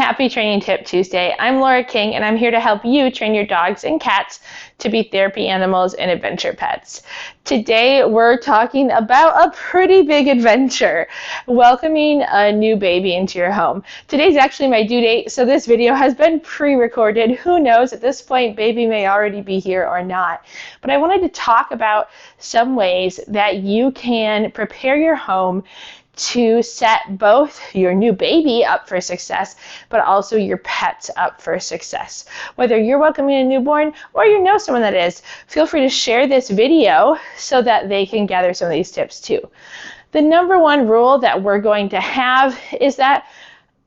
Happy Training Tip Tuesday. I'm Laura King, and I'm here to help you train your dogs and cats to be therapy animals and adventure pets. Today, we're talking about a pretty big adventure, welcoming a new baby into your home. Today's actually my due date, so this video has been pre-recorded. Who knows, at this point, baby may already be here or not. But I wanted to talk about some ways that you can prepare your home to set both your new baby up for success, but also your pets up for success. Whether you're welcoming a newborn or you know someone that is, feel free to share this video so that they can gather some of these tips too. The number one rule that we're going to have is that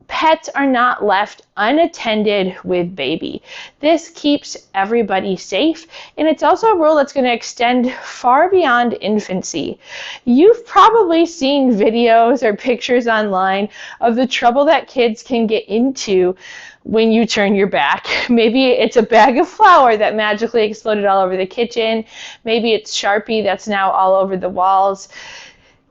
pets are not left unattended with baby. This keeps everybody safe, and it's also a rule that's going to extend far beyond infancy. You've probably seen videos or pictures online of the trouble that kids can get into when you turn your back. Maybe it's a bag of flour that magically exploded all over the kitchen. Maybe it's Sharpie that's now all over the walls.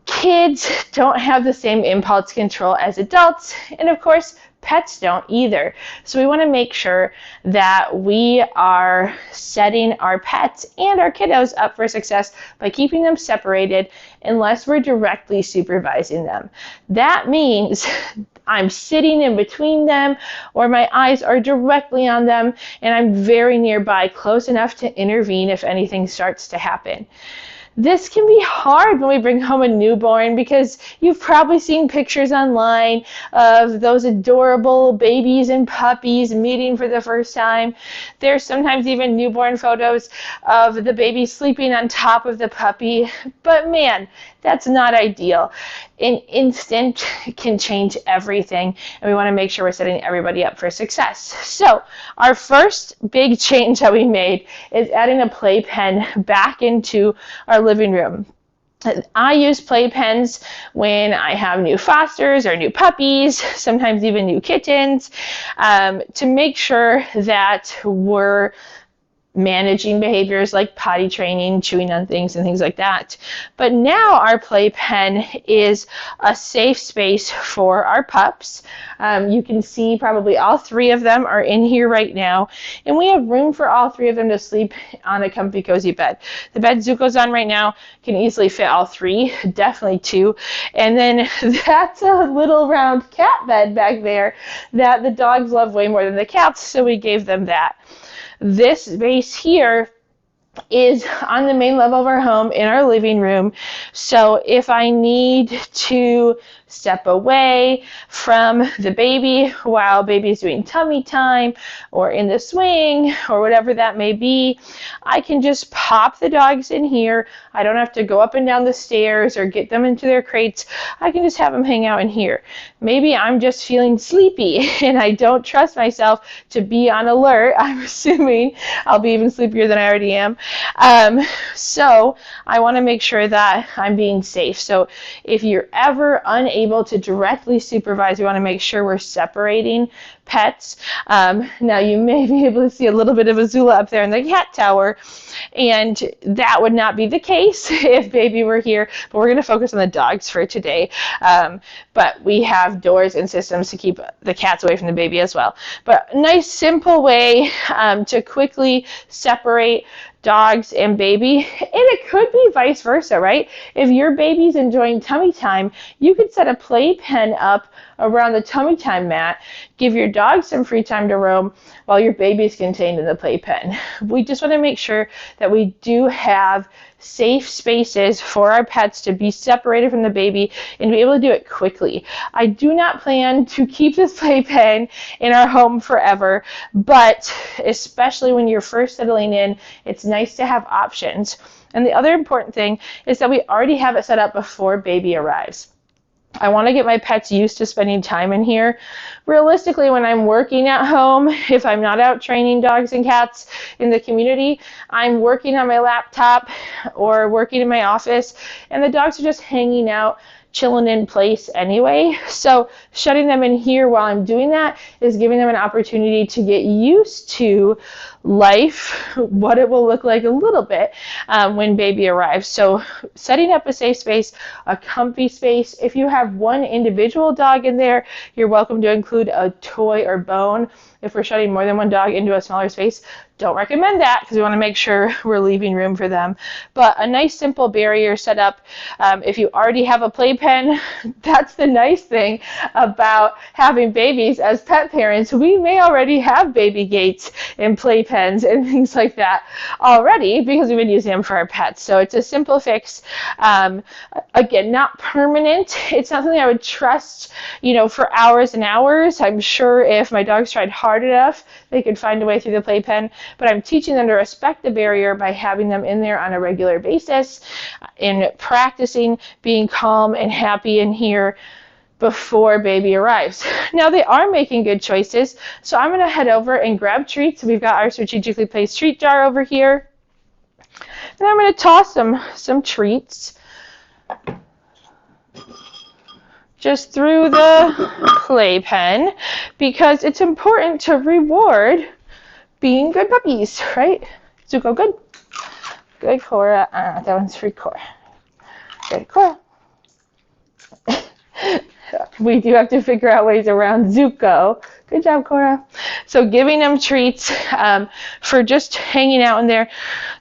Kids don't have the same impulse control as adults, and of course, pets don't either. So we want to make sure that we are setting our pets and our kiddos up for success by keeping them separated unless we're directly supervising them. That means I'm sitting in between them, or my eyes are directly on them, and I'm very nearby, close enough to intervene if anything starts to happen. This can be hard when we bring home a newborn because you've probably seen pictures online of those adorable babies and puppies meeting for the first time. There's sometimes even newborn photos of the baby sleeping on top of the puppy. But man, that's not ideal. An instant can change everything, and we want to make sure we're setting everybody up for success. So our first big change that we made is adding a playpen back into our living room. I use playpens when I have new fosters or new puppies, sometimes even new kittens, to make sure that we're managing behaviors like potty training, chewing on things, and things like that. But now our playpen is a safe space for our pups. You can see probably all three of them are in here right now, and we have room for all three of them to sleep on a comfy, cozy bed. The bed Zuko's on right now can easily fit all three, definitely two. And then that's a little round cat bed back there that the dogs love way more than the cats, so we gave them that. This space here is on the main level of our home in our living room. So if I need to step away from the baby while baby's doing tummy time or in the swing or whatever that may be, I can just pop the dogs in here. I don't have to go up and down the stairs or get them into their crates. I can just have them hang out in here. Maybe I'm just feeling sleepy and I don't trust myself to be on alert. I'm assuming I'll be even sleepier than I already am. So I want to make sure that I'm being safe. So if you're ever unable to directly supervise, we want to make sure we're separating pets. Now you may be able to see a little bit of Azula up there in the cat tower, and that would not be the case if baby were here, but we're going to focus on the dogs for today. But we have doors and systems to keep the cats away from the baby as well. But a nice simple way to quickly separate dogs and baby, and it could be vice versa, right? If your baby's enjoying tummy time, you could set a playpen up around the tummy time mat, give your dog some free time to roam while your baby's contained in the playpen. We just want to make sure that we do have safe spaces for our pets to be separated from the baby and be able to do it quickly. I do not plan to keep this playpen in our home forever, but especially when you're first settling in, it's nice to have options. And the other important thing is that we already have it set up before baby arrives. I want to get my pets used to spending time in here. Realistically, when I'm working at home, if I'm not out training dogs and cats in the community, I'm working on my laptop or working in my office, and the dogs are just hanging out, chilling in place anyway. So shutting them in here while I'm doing that is giving them an opportunity to get used to life, what it will look like a little bit when baby arrives. So setting up a safe space, a comfy space. If you have one individual dog in there, you're welcome to include a toy or bone. If we're shutting more than one dog into a smaller space, don't recommend that because we want to make sure we're leaving room for them. But a nice simple barrier set up. If you already have a playpen, that's the nice thing about having babies as pet parents. We may already have baby gates and playpens and things like that already because we've been using them for our pets. So it's a simple fix. Again, not permanent. It's not something I would trust, for hours and hours. I'm sure if my dogs tried hard enough, they could find a way through the playpen. But I'm teaching them to respect the barrier by having them in there on a regular basis and practicing being calm and happy in here before baby arrives. Now they are making good choices, so I'm going to head over and grab treats. We've got our strategically placed treat jar over here. And I'm going to toss some treats just through the playpen because it's important to reward being good puppies, right? Zuko, good. Good, Cora. That one's for Cora. Good, Cora. We do have to figure out ways around Zuko. Good job, Cora. So giving them treats for just hanging out in there.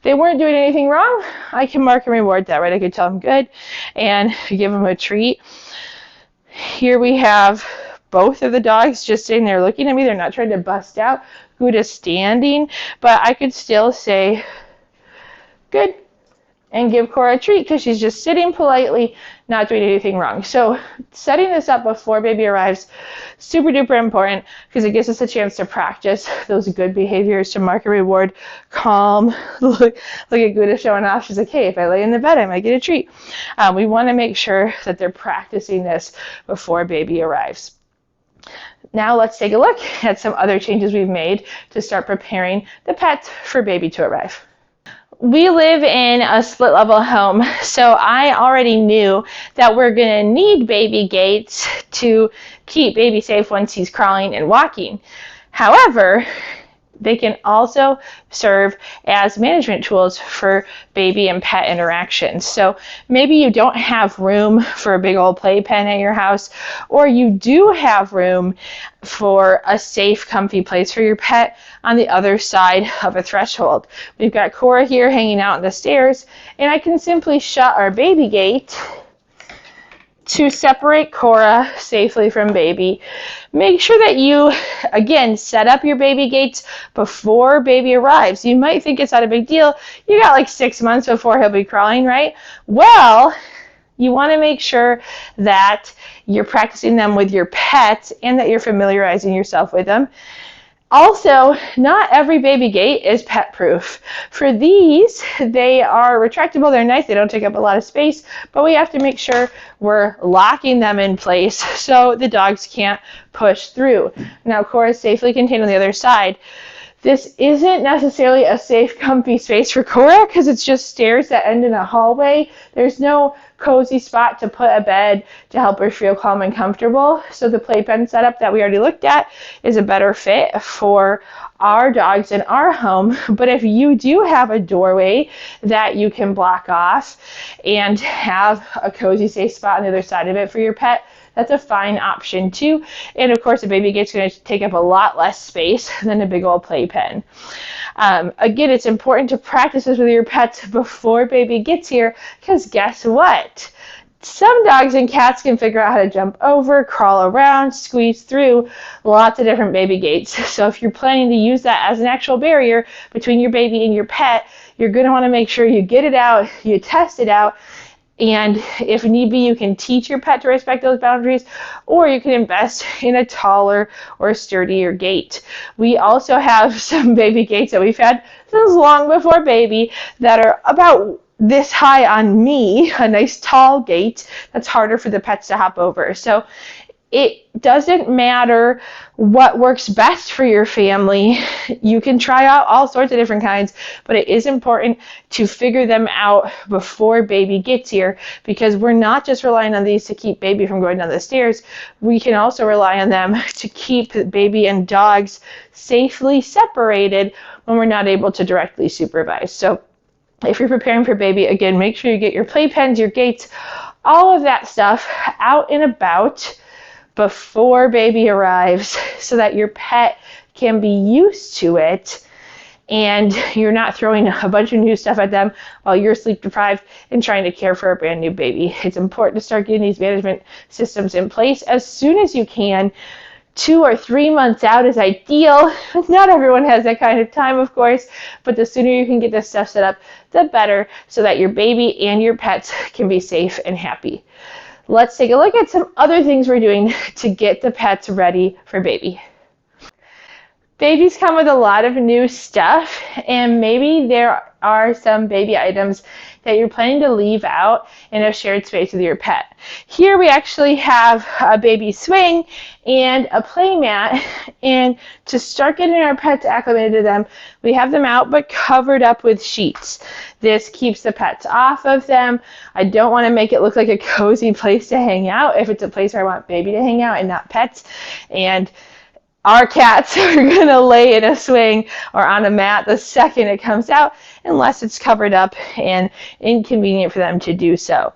They weren't doing anything wrong. I can mark and reward that, right? I could tell them good and give them a treat. Here we have both of the dogs just sitting there looking at me. They're not trying to bust out. Good is standing, but I could still say good and give Cora a treat because she's just sitting politely, not doing anything wrong. So setting this up before baby arrives, super duper important because it gives us a chance to practice those good behaviors, to mark and reward, calm. Look at Gouda showing off. She's like, hey, if I lay in the bed, I might get a treat. We want to make sure that they're practicing this before baby arrives. Now let's take a look at some other changes we've made to start preparing the pets for baby to arrive. We live in a split level home, so I already knew that we're going to need baby gates to keep baby safe once he's crawling and walking. However, they can also serve as management tools for baby and pet interactions. So maybe you don't have room for a big old playpen at your house, or you do have room for a safe, comfy place for your pet on the other side of a threshold. We've got Cora here hanging out on the stairs, and I can simply shut our baby gate to separate Cora safely from baby. Make sure that you, again, set up your baby gates before baby arrives. You might think it's not a big deal. You got like 6 months before he'll be crawling, right? Well, you want to make sure that you're practicing them with your pets and that you're familiarizing yourself with them. Also, not every baby gate is pet proof. For these, they are retractable, they're nice, they don't take up a lot of space, but we have to make sure we're locking them in place so the dogs can't push through. Now, Cora is safely contained on the other side. This isn't necessarily a safe, comfy space for Cora because it's just stairs that end in a hallway. There's no cozy spot to put a bed to help her feel calm and comfortable. So the playpen setup that we already looked at is a better fit for our dogs in our home. But if you do have a doorway that you can block off and have a cozy, safe spot on the other side of it for your pet, that's a fine option too. And of course, a baby gate's going to take up a lot less space than a big old playpen. Again, it's important to practice this with your pets before baby gets here because guess what? Some dogs and cats can figure out how to jump over, crawl around, squeeze through lots of different baby gates. So if you're planning to use that as an actual barrier between your baby and your pet, you're going to want to make sure you get it out, you test it out, and if need be, you can teach your pet to respect those boundaries, or you can invest in a taller or sturdier gate. We also have some baby gates that we've had since long before baby that are about this high on me, a nice tall gate that's harder for the pets to hop over. So it doesn't matter what works best for your family. You can try out all sorts of different kinds, but it is important to figure them out before baby gets here, because we're not just relying on these to keep baby from going down the stairs. We can also rely on them to keep baby and dogs safely separated when we're not able to directly supervise. So if you're preparing for baby, again, make sure you get your playpens, your gates, all of that stuff out and about before baby arrives, so that your pet can be used to it and you're not throwing a bunch of new stuff at them while you're sleep deprived and trying to care for a brand new baby. It's important to start getting these management systems in place as soon as you can. 2 or 3 months out is ideal. Not everyone has that kind of time, of course, but the sooner you can get this stuff set up, the better, so that your baby and your pets can be safe and happy. Let's take a look at some other things we're doing to get the pets ready for baby. Babies come with a lot of new stuff, and maybe there are some baby items that you're planning to leave out in a shared space with your pet. Here we actually have a baby swing and a play mat, and to start getting our pets acclimated to them, we have them out but covered up with sheets. This keeps the pets off of them. I don't want to make it look like a cozy place to hang out if it's a place where I want baby to hang out and not pets. And our cats are going to lay in a swing or on a mat the second it comes out, unless it's covered up and inconvenient for them to do so.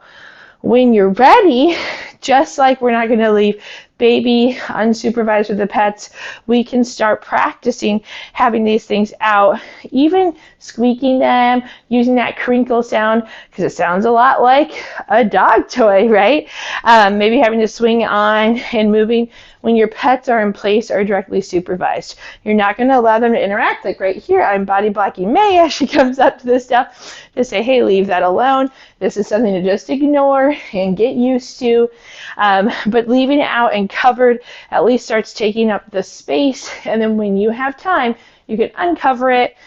When you're ready, just like we're not going to leave baby unsupervised with the pets, we can start practicing having these things out, even squeaking them, using that crinkle sound, because it sounds a lot like a dog toy, right? Maybe having to swing on and moving when your pets are in place or directly supervised. You're not going to allow them to interact. Like right here, I'm body blocking May as she comes up to this stuff to say, hey, leave that alone. This is something to just ignore and get used to. But leaving it out and covered at least starts taking up the space. And then when you have time, you can uncover it,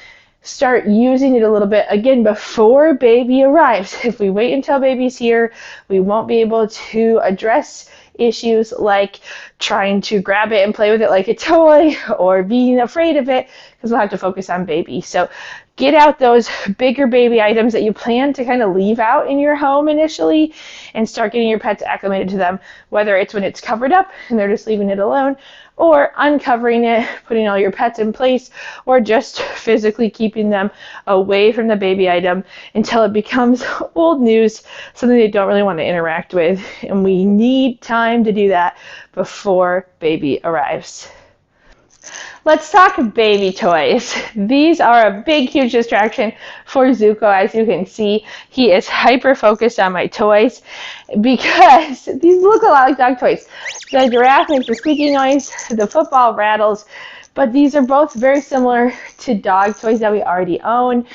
start using it a little bit, again, before baby arrives. If we wait until baby's here, we won't be able to address issues like trying to grab it and play with it like a toy or being afraid of it, because we'll have to focus on baby. So get out those bigger baby items that you plan to kind of leave out in your home initially and start getting your pets acclimated to them, whether it's when it's covered up and they're just leaving it alone, or uncovering it, putting all your pets in place, or just physically keeping them away from the baby item until it becomes old news, something they don't really want to interact with. And we need time to do that before baby arrives. Let's talk baby toys. These are a big, huge distraction for Zuko. As you can see, he is hyper focused on my toys because these look a lot like dog toys. The giraffe makes a squeaky noise, the football rattles, but these are both very similar to dog toys that we already own.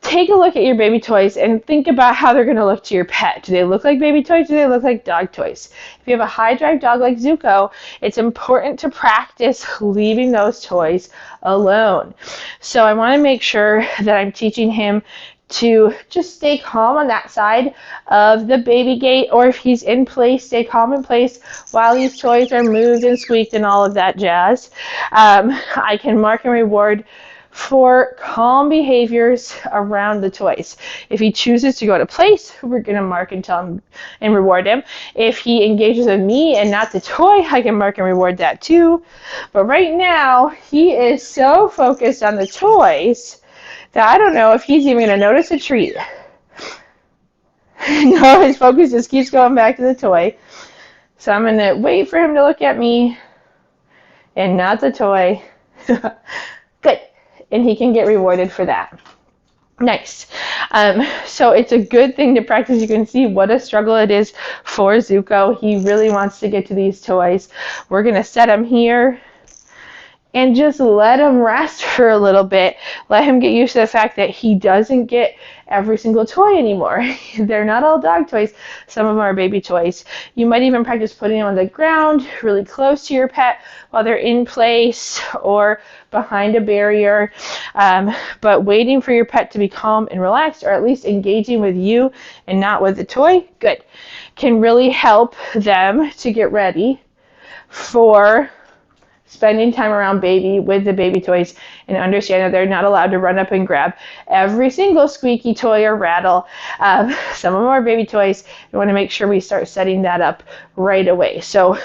Take a look at your baby toys and think about how they're going to look to your pet. Do they look like baby toys? Do they look like dog toys? If you have a high drive dog like Zuko, it's important to practice leaving those toys alone. So I want to make sure that I'm teaching him to just stay calm on that side of the baby gate, or if he's in place, stay calm in place while these toys are moved and squeaked and all of that jazz. I can mark and reward for calm behaviors around the toys. If he chooses to go to place, we're going to mark and tell him and reward him. If he engages with me and not the toy, I can mark and reward that too. But right now, he is so focused on the toys that I don't know if he's even going to notice a treat. No, his focus just keeps going back to the toy. So I'm going to wait for him to look at me and not the toy. Good. And he can get rewarded for that. Nice. So it's a good thing to practice. You can see what a struggle it is for Zuko. He really wants to get to these toys. We're going to set him here and just let him rest for a little bit. Let him get used to the fact that he doesn't get every single toy anymore. They're not all dog toys. Some of them are baby toys. You might even practice putting them on the ground really close to your pet while they're in place or behind a barrier. But waiting for your pet to be calm and relaxed, or at least engaging with you and not with the toy, good, can really help them to get ready for spending time around baby with the baby toys, and understand that they're not allowed to run up and grab every single squeaky toy or rattle. Some of them are baby toys. We want to make sure we start setting that up right away. So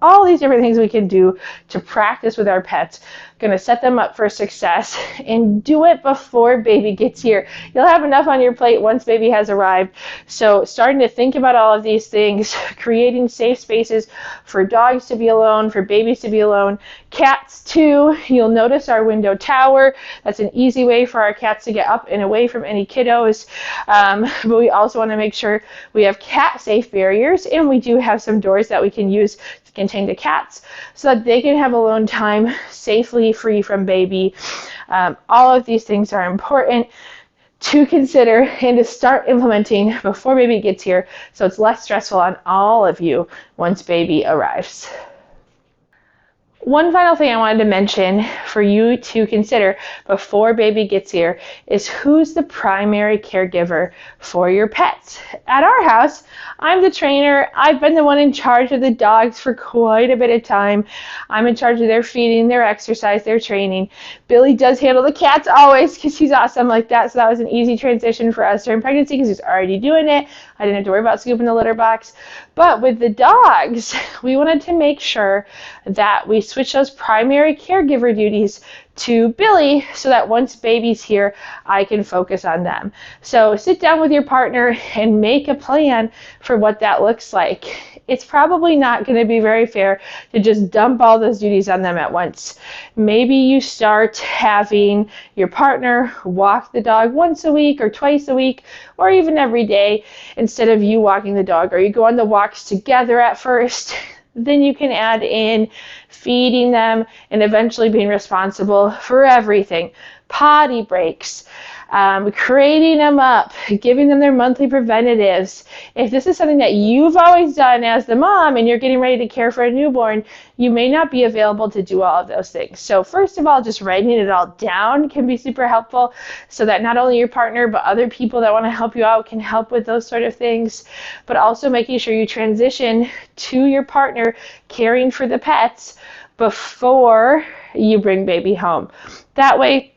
all these different things we can do to practice with our pets, going to set them up for success, and do it before baby gets here. You'll have enough on your plate once baby has arrived. So starting to think about all of these things, creating safe spaces for dogs to be alone, for babies to be alone, cats too. You'll notice our window tower. That's an easy way for our cats to get up and away from any kiddos. But we also want to make sure we have cat safe barriers, and we do have some doors that we can use to contain the cats so that they can have alone time safely, free from baby. All of these things are important to consider and to start implementing before baby gets here, so it's less stressful on all of you once baby arrives. One final thing I wanted to mention for you to consider before baby gets here is who's the primary caregiver for your pets. At our house, I'm the trainer. I've been the one in charge of the dogs for quite a bit of time. I'm in charge of their feeding, their exercise, their training. Billy does handle the cats always because he's awesome like that, so that was an easy transition for us during pregnancy because he's already doing it. I didn't have to worry about scooping the litter box. But with the dogs, we wanted to make sure that we switch those primary caregiver duties to Billy so that once baby's here, I can focus on them. So sit down with your partner and make a plan for what that looks like. It's probably not going to be very fair to just dump all those duties on them at once. Maybe you start having your partner walk the dog once a week or twice a week or even every day instead of you walking the dog, or you go on the walks together at first. Then you can add in feeding them and eventually being responsible for everything. Potty breaks, creating them up, giving them their monthly preventatives. If this is something that you've always done as the mom and you're getting ready to care for a newborn, you may not be available to do all of those things. So first of all, just writing it all down can be super helpful so that not only your partner, but other people that want to help you out can help with those sort of things. But also making sure you transition to your partner caring for the pets before you bring baby home. That way,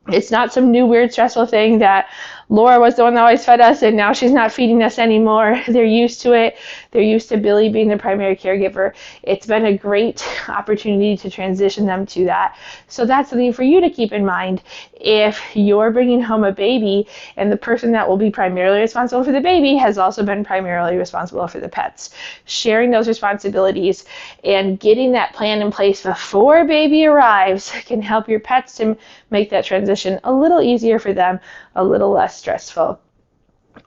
it's not some new weird stressful thing that Laura was the one that always fed us and now she's not feeding us anymore. They're used to it. They're used to Billy being the primary caregiver. It's been a great opportunity to transition them to that. So that's something for you to keep in mind if you're bringing home a baby and the person that will be primarily responsible for the baby has also been primarily responsible for the pets. Sharing those responsibilities and getting that plan in place before baby arrives can help your pets to make that transition a little easier for them, a little less stressful.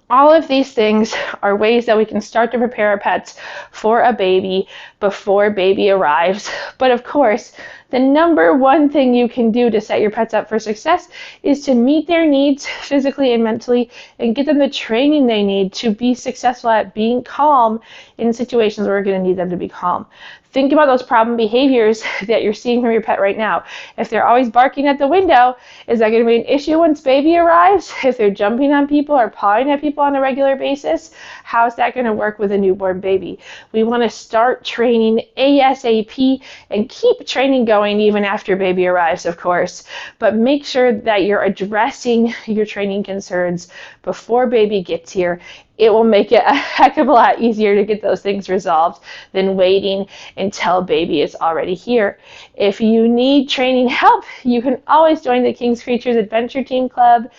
All of these things are ways that we can start to prepare our pets for a baby before baby arrives. But of course, the number one thing you can do to set your pets up for success is to meet their needs physically and mentally and get them the training they need to be successful at being calm in situations where we're going to need them to be calm. Think about those problem behaviors that you're seeing from your pet right now. If they're always barking at the window, is that going to be an issue once baby arrives? If they're jumping on people or pawing at people on a regular basis, how's that going to work with a newborn baby? We want to start training ASAP and keep training going even after baby arrives, of course. But make sure that you're addressing your training concerns before baby gets here. It will make it a heck of a lot easier to get those things resolved than waiting until baby is already here. If you need training help, you can always join the King's Creatures Adventure Team Club.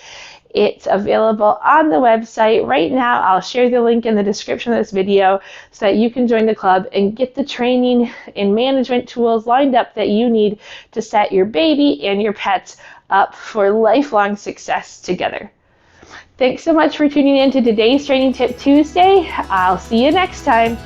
It's available on the website right now. I'll share the link in the description of this video so that you can join the club and get the training and management tools lined up that you need to set your baby and your pets up for lifelong success together. Thanks so much for tuning in to today's Training Tip Tuesday. I'll see you next time.